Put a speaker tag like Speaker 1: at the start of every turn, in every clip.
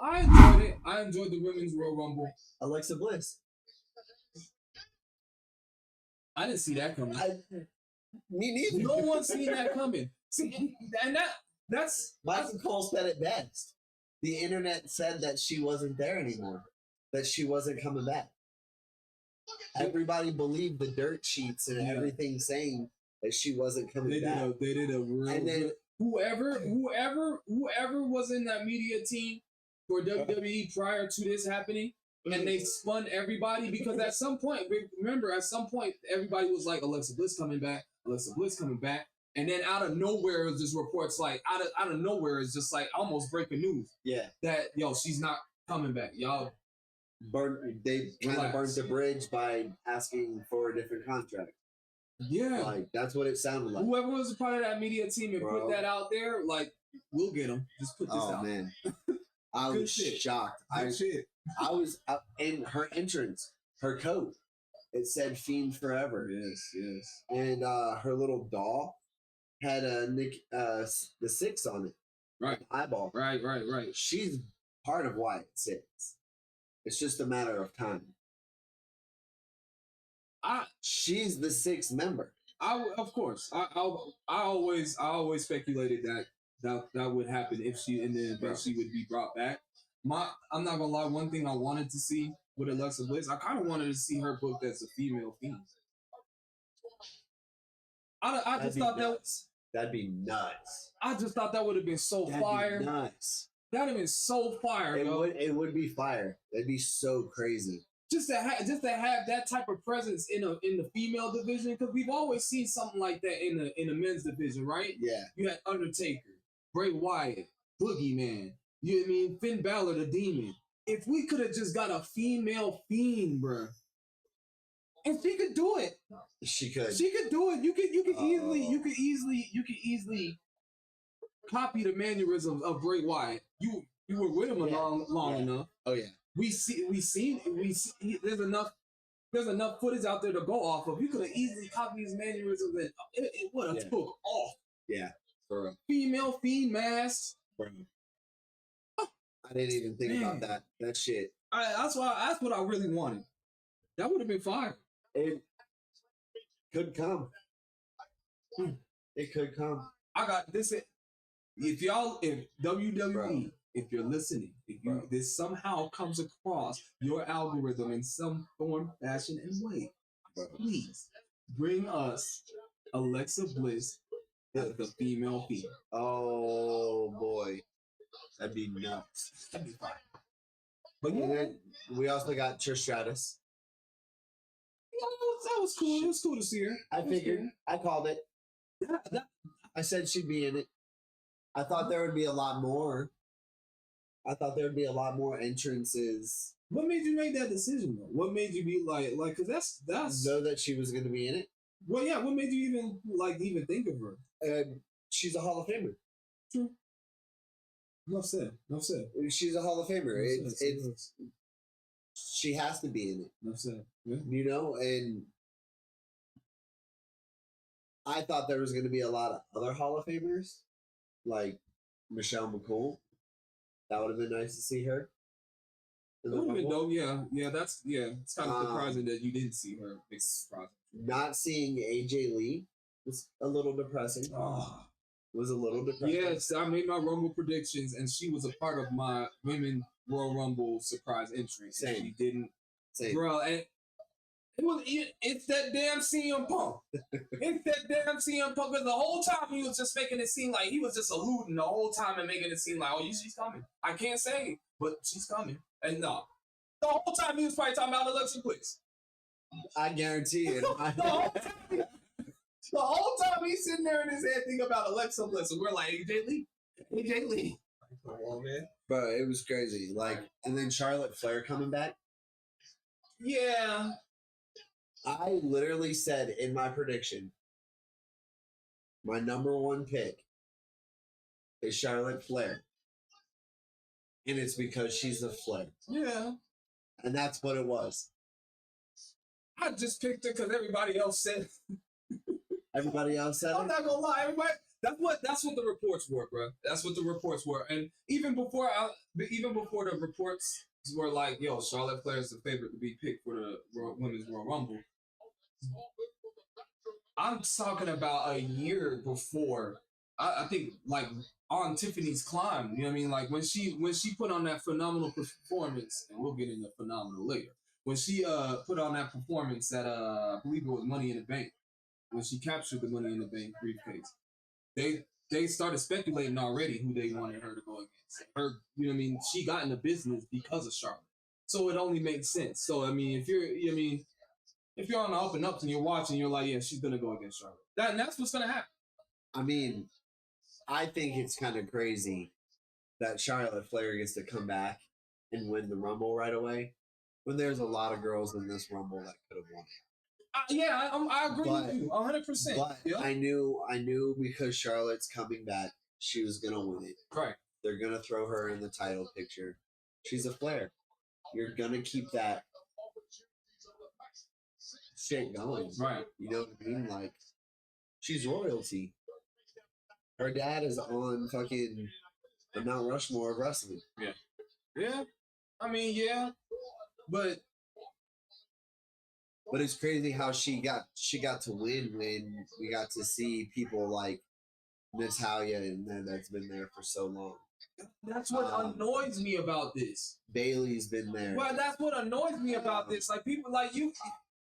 Speaker 1: I enjoyed it. I enjoyed the women's Royal Rumble.
Speaker 2: Alexa Bliss.
Speaker 1: I didn't see that coming.
Speaker 2: Me neither.
Speaker 1: No one seen that coming. See, and that's
Speaker 2: Michael Cole said it best. The internet said that she wasn't there anymore, that she wasn't coming back. Everybody believed the dirt sheets and everything saying that she wasn't coming back.
Speaker 1: They did a real. And then whoever was in that media team for WWE prior to this happening, and they spun everybody because at some point, remember, everybody was like, Alexa Bliss coming back, Alexa Bliss coming back. And then out of nowhere, this report's like, out of nowhere, it's just like almost breaking news.
Speaker 2: Yeah.
Speaker 1: That, she's not coming back. Y'all.
Speaker 2: They kind of burnt the bridge by asking for a different contract.
Speaker 1: Yeah.
Speaker 2: Like, that's what it sounded like.
Speaker 1: Whoever was a part of that media team and put that out there, like, we'll get them. Just put this out. Oh, man.
Speaker 2: I was shocked. I was in her entrance, her coat. It said Fiend Forever.
Speaker 1: Yes.
Speaker 2: And her little doll had the 6 on it.
Speaker 1: Right.
Speaker 2: Eyeball.
Speaker 1: Right.
Speaker 2: She's part of Wyatt 6. It's just a matter of time. She's the 6th member.
Speaker 1: Of course. I always speculated that would happen if she in the event she would be brought back. I'm not gonna lie. One thing I wanted to see with Alexa Bliss, I kind of wanted to see her booked as a female Fiend. I just thought
Speaker 2: that'd be nuts.
Speaker 1: I just thought that would have been so fire.
Speaker 2: Nuts.
Speaker 1: That'd have been so fire.
Speaker 2: It would be fire. That'd be so crazy.
Speaker 1: Just to have that type of presence in the female division, because we've always seen something like that in the men's division, right?
Speaker 2: Yeah.
Speaker 1: You had Undertaker, Bray Wyatt, Boogeyman. You know what I mean? Finn Balor, the Demon. If we could have just got a female Fiend, bruh. And she could do it.
Speaker 2: She could
Speaker 1: do it. You could easily copy the mannerisms of Bray Wyatt. You were with him long enough.
Speaker 2: Oh yeah.
Speaker 1: We see. There's enough footage out there to go off of. You could have easily copied his mannerisms and it would have took off.
Speaker 2: Yeah. For real.
Speaker 1: Female Fiend mask.
Speaker 2: I didn't even think about that shit.
Speaker 1: That's what I really wanted. That would have been fire.
Speaker 2: It could come. It could come.
Speaker 1: I got this. If WWE, if you're listening, this somehow comes across your algorithm in some form, fashion, and way, please bring us Alexa Bliss as the female Fiend.
Speaker 2: Oh boy, that'd be nuts.
Speaker 1: That'd be fine.
Speaker 2: But then we also got Trish Stratus.
Speaker 1: That was cool. It was cool to see her.
Speaker 2: I figured. I called it. I said she'd be in it. I thought there would be a lot more. I thought there would be a lot more entrances.
Speaker 1: What made you make that decision though? What made you be like, because that's
Speaker 2: know that she was going to be in it.
Speaker 1: Well, yeah. What made you even think of her?
Speaker 2: She's a Hall of Famer.
Speaker 1: True. Enough said.
Speaker 2: She's a Hall of Famer. She has to be in it.
Speaker 1: Enough said. Yeah.
Speaker 2: You know, and I thought there was going to be a lot of other Hall of Famers, like Michelle McCool. That would have been nice to see her.
Speaker 1: It would have been dope, yeah. It's kind of surprising that you didn't see her. It's surprising.
Speaker 2: Not seeing AJ Lee was a little depressing.
Speaker 1: Yes, I made my Rumble predictions, and she was a part of my Women Royal Rumble surprise entry.
Speaker 2: Same.
Speaker 1: She didn't.
Speaker 2: Same.
Speaker 1: Bro, and it's that damn CM Punk. It's that damn CM Punk. Because the whole time he was just making it seem like he was just alluding the whole time and making it seem like, she's coming. I can't say, but she's coming. And no. The whole time he was probably talking about Alexa Bliss.
Speaker 2: I guarantee it.
Speaker 1: The whole time he's sitting there in his head thinking about Alexa Bliss, and we're like, AJ Lee. Come on, man.
Speaker 2: But it was crazy. And then Charlotte Flair coming back.
Speaker 1: Yeah.
Speaker 2: I literally said in my prediction, my number one pick is Charlotte Flair. And it's because she's a Flair.
Speaker 1: Yeah.
Speaker 2: And that's what it was.
Speaker 1: I just picked her because everybody else said.
Speaker 2: Everybody else said
Speaker 1: I'm not gonna lie, everybody. That's what the reports were, bro. That's what the reports were, and even before the reports were like, yo, Charlotte Flair is the favorite to be picked for the Women's Royal Rumble. I'm talking about a year before. I think like on Tiffany's climb. You know what I mean? Like when she put on that phenomenal performance, and we'll get into phenomenal later. When she put on that performance at I believe it was Money in the Bank, when she captured the Money in the Bank briefcase, they started speculating already who they wanted her to go against. Her, you know what I mean? She got in the business because of Charlotte, so it only makes sense. So I mean, if you're on the up and ups and you're watching, you're like, yeah, she's gonna go against Charlotte. That's what's gonna happen.
Speaker 2: I mean, I think it's kind of crazy that Charlotte Flair gets to come back and win the Rumble right away when there's a lot of girls in this Rumble that could have won.
Speaker 1: I agree with you 100%.
Speaker 2: But I knew because Charlotte's coming back, she was gonna win it.
Speaker 1: Right.
Speaker 2: They're gonna throw her in the title picture. She's a Flair. You're gonna keep that shit going.
Speaker 1: Right.
Speaker 2: You know what I mean? Like, she's royalty. Her dad is on fucking the Mount Rushmore of wrestling.
Speaker 1: Yeah. I mean, yeah. But
Speaker 2: it's crazy how she got to win when we got to see people like Natalya and then that's been there for so long.
Speaker 1: That's what annoys me about this.
Speaker 2: Bailey's been there.
Speaker 1: Well, that's what annoys me about this. Like people like you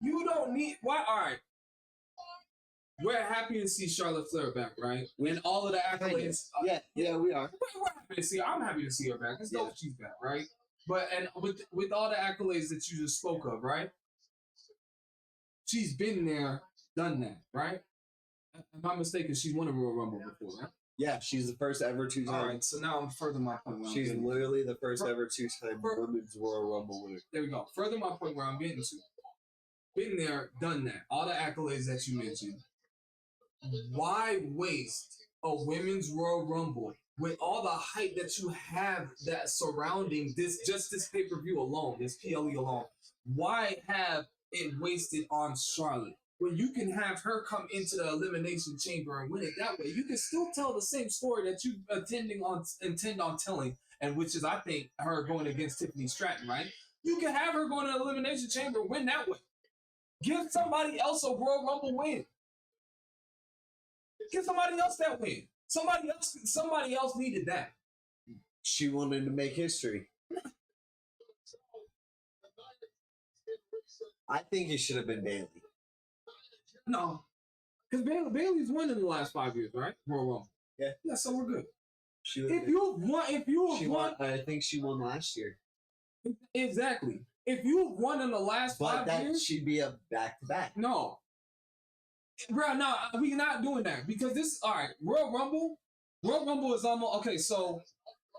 Speaker 1: don't need why all right. We're happy to see Charlotte Flair back, right? And all of the accolades.
Speaker 2: Yeah, we are.
Speaker 1: We're happy to see her. I'm happy to see her back. It's dope she's back, right? But and with all the accolades that you just spoke of, right? She's been there, done that, right? Am I mistaken? She's won a Royal Rumble before, right?
Speaker 2: Yeah, she's the first ever two-time.
Speaker 1: All right, so now I'm further my point.
Speaker 2: She's literally the first ever two-time Women's Royal Rumble winner.
Speaker 1: There we go. Further my point where I'm getting to. Been there, done that. All the accolades that you mentioned. Why waste a Women's Royal Rumble with all the hype that you have that surrounding this pay-per-view alone, this PLE alone? Why have it wasted on Charlotte when you can have her come into the Elimination Chamber and win it that way? You can still tell the same story that you intend on telling, and which is, I think, her going against Tiffany Stratton, right? You can have her going to the Elimination Chamber and win that way. Give somebody else a Royal Rumble win. Give somebody else that win. Somebody else needed that.
Speaker 2: She wanted to make history. I think it should have been Bailey.
Speaker 1: No, because Bailey's won in the last 5 years, right? Royal Rumble. Yeah. So we're good. If you won,
Speaker 2: I think she won last year.
Speaker 1: Exactly. If you won in the last 5 years,
Speaker 2: she'd be a back-to-back.
Speaker 1: No. Bro, no, we're not doing that because this. All right, Royal Rumble is almost okay. So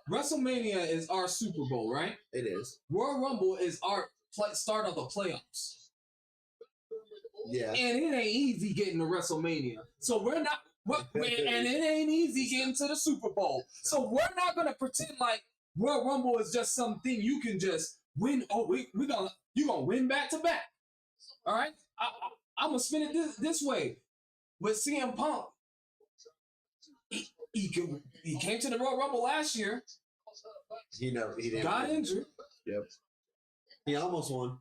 Speaker 1: WrestleMania is our Super Bowl, right?
Speaker 2: It is.
Speaker 1: Royal Rumble is our start of the playoffs.
Speaker 2: Yeah.
Speaker 1: And it ain't easy getting to WrestleMania, so we're not. And it ain't easy getting to the Super Bowl, so we're not gonna pretend like Royal Rumble is just something you can just win. Oh, you gonna win back to back. All right. I'm gonna spin it this way. With CM Punk, he came to the Royal Rumble last year.
Speaker 2: He didn't.
Speaker 1: Got injured.
Speaker 2: Yep. He almost won.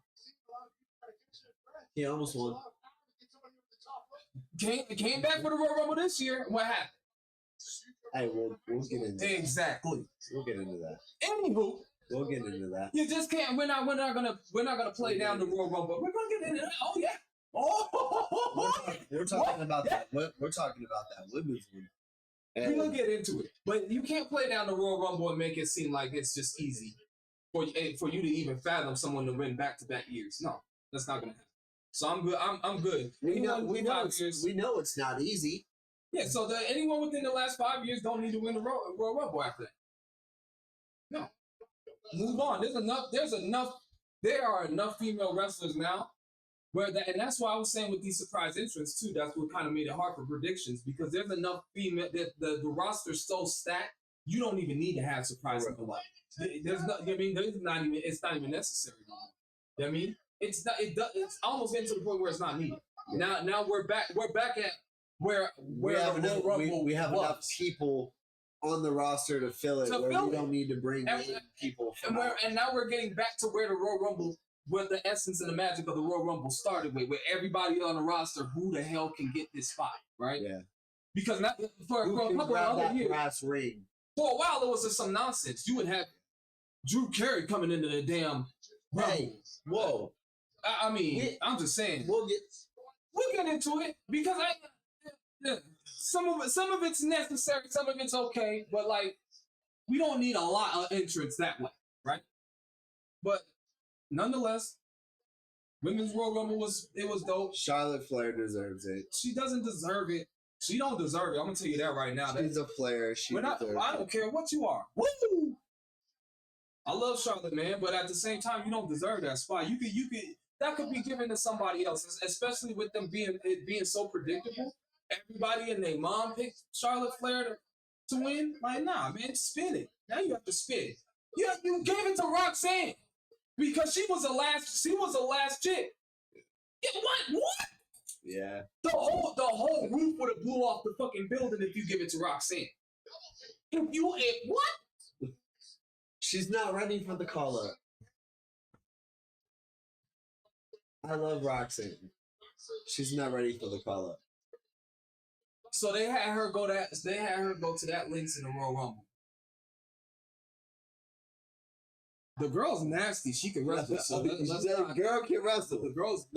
Speaker 1: Came back for the Royal Rumble this year. What happened?
Speaker 2: Hey, we'll get into that.
Speaker 1: Exactly.
Speaker 2: We'll get into that.
Speaker 1: Anywho,
Speaker 2: we'll get into that.
Speaker 1: You just can't. We're not gonna play down the Royal Rumble. We're gonna get into that. Oh yeah.
Speaker 2: We're talking about that. We're talking about that women's one.
Speaker 1: We're gonna get into it, but you can't play down the Royal Rumble and make it seem like it's just easy for you to even fathom someone to win back-to-back years. No, that's not gonna happen. So I'm good. I'm good.
Speaker 2: We know it's not easy.
Speaker 1: Yeah. So anyone within the last 5 years don't need to win the Royal Rumble after that. No. Move on. There are enough female wrestlers now. And that's why I was saying with these surprise entrants too, that's what kind of made it hard for predictions because there's enough female that the roster's so stacked, you don't even need to have surprise in the life. It's not even necessary no more. You know what I mean? It's almost getting to the point where it's not needed. Yeah. Now we're back at where
Speaker 2: we
Speaker 1: the
Speaker 2: have
Speaker 1: Royal
Speaker 2: enough.
Speaker 1: Rumble
Speaker 2: We have enough
Speaker 1: was.
Speaker 2: people on the roster to fill it.
Speaker 1: To
Speaker 2: Where
Speaker 1: fill
Speaker 2: we
Speaker 1: it.
Speaker 2: don't need to bring
Speaker 1: And-
Speaker 2: in people.
Speaker 1: And,
Speaker 2: From
Speaker 1: and now we're getting back to where the Royal Rumble, where the essence and the magic of the Royal Rumble started with, where everybody on the roster, who the hell can get this spot, right?
Speaker 2: yeah.
Speaker 1: Because not, for
Speaker 2: Who
Speaker 1: a
Speaker 2: can
Speaker 1: couple
Speaker 2: grab
Speaker 1: of other
Speaker 2: that
Speaker 1: years,
Speaker 2: brass ring?
Speaker 1: for a while it was just some nonsense. You would have Drew Carey coming into the damn Rumble.
Speaker 2: Hey, whoa.
Speaker 1: I mean, I'm just saying.
Speaker 2: We'll get.
Speaker 1: We'll get into it because some of it's necessary, some of it's okay, but like we don't need a lot of entrants that way, right? But nonetheless, Women's Royal Rumble was dope.
Speaker 2: Charlotte Flair deserves it.
Speaker 1: She doesn't deserve it. She don't deserve it. I'm gonna tell you that right now.
Speaker 2: She's a Flair. She deserves
Speaker 1: I don't care what you are. Woo! I love Charlotte, man, but at the same time, you don't deserve that spot. You could that could be given to somebody else, especially with them being so predictable. Everybody and their mom picked Charlotte Flair to win. Like, nah, man, spin it. Now you have to spin it. You gave it to Roxanne because she was the last chick. Yeah, what?
Speaker 2: Yeah.
Speaker 1: The whole roof would have blew off the fucking building if you give it to Roxanne. What?
Speaker 2: She's not ready for the call up. I love Roxanne. She's not ready for the call up.
Speaker 1: So they had her go to that links in the Royal Rumble. The girl's nasty. She can wrestle. So
Speaker 2: the girl can wrestle. The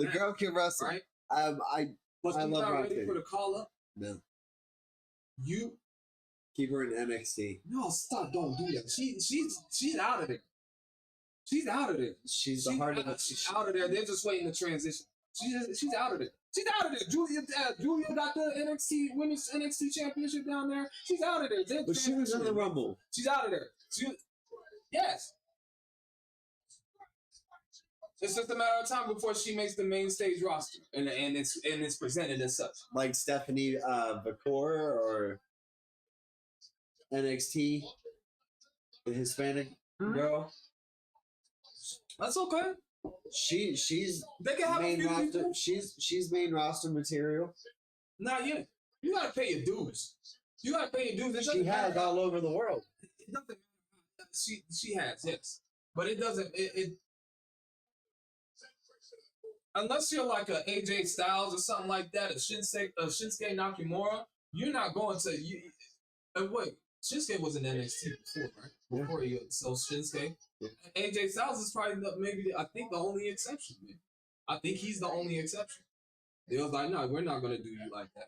Speaker 2: girl can wrestle.
Speaker 1: Right?
Speaker 2: I
Speaker 1: But she's
Speaker 2: love
Speaker 1: not ready
Speaker 2: Roxanne.
Speaker 1: for the call up.
Speaker 2: No.
Speaker 1: You
Speaker 2: Keep her in NXT.
Speaker 1: no stop! Don't do that. She's out of there. She's out of there.
Speaker 2: She's the heart of the.
Speaker 1: She's out of there. They're just waiting to transition. She's out of there. She's out of there. Julia got the women's NXT championship down there. She's out of there.
Speaker 2: But she was in the Rumble.
Speaker 1: She's out of there. Yes. It's just a matter of time before she makes the main stage roster, and it's presented as such.
Speaker 2: Like Stephanie Vacor or NXT, the Hispanic girl.
Speaker 1: That's okay.
Speaker 2: She's
Speaker 1: They can have a
Speaker 2: main
Speaker 1: few
Speaker 2: roster.
Speaker 1: people.
Speaker 2: She's main roster material.
Speaker 1: Not yet. You gotta pay your dues. You gotta pay your dues. It
Speaker 2: She
Speaker 1: doesn't
Speaker 2: has
Speaker 1: matter.
Speaker 2: all over the world.
Speaker 1: It doesn't matter. She has, yes, but it doesn't. It unless you're like a AJ Styles or something like that, a Shinsuke Nakamura, you're not going to. Wait, Shinsuke was in NXT before, right?
Speaker 2: Yeah.
Speaker 1: Before he so Shinsuke.
Speaker 2: Yeah.
Speaker 1: AJ Styles is probably I think the only exception, man. I think he's the only exception. They was like, no, we're not gonna do you like that.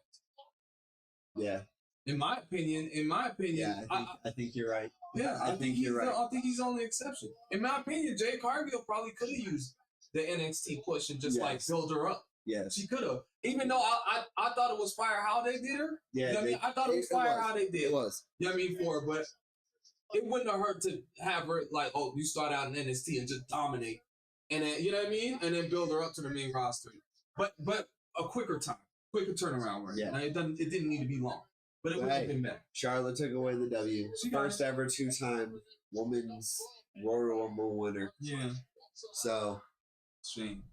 Speaker 2: Yeah.
Speaker 1: In my opinion,
Speaker 2: Yeah. I think you're right.
Speaker 1: yeah,
Speaker 2: I think you're right.
Speaker 1: I think he's the only exception. In my opinion, Jade Cargill probably could have used the NXT push and just like
Speaker 2: Yes.
Speaker 1: build her up.
Speaker 2: Yes.
Speaker 1: She could have, even though I thought it was fire how they did her.
Speaker 2: Yeah.
Speaker 1: You know what I mean, I thought it was fire how they did.
Speaker 2: It was.
Speaker 1: You know what I mean, for her, but it wouldn't have hurt to have her like, oh, you start out in NXT and just dominate, and then you know what I mean, and then build her up to the main roster. But a quicker turnaround, right?
Speaker 2: Yeah.
Speaker 1: Now, it didn't need to be long, but it would have
Speaker 2: Right.
Speaker 1: been better.
Speaker 2: Charlotte took away the W.
Speaker 1: She got
Speaker 2: First ever 2-time women's Royal Rumble winner.
Speaker 1: Yeah,
Speaker 2: So
Speaker 1: shame.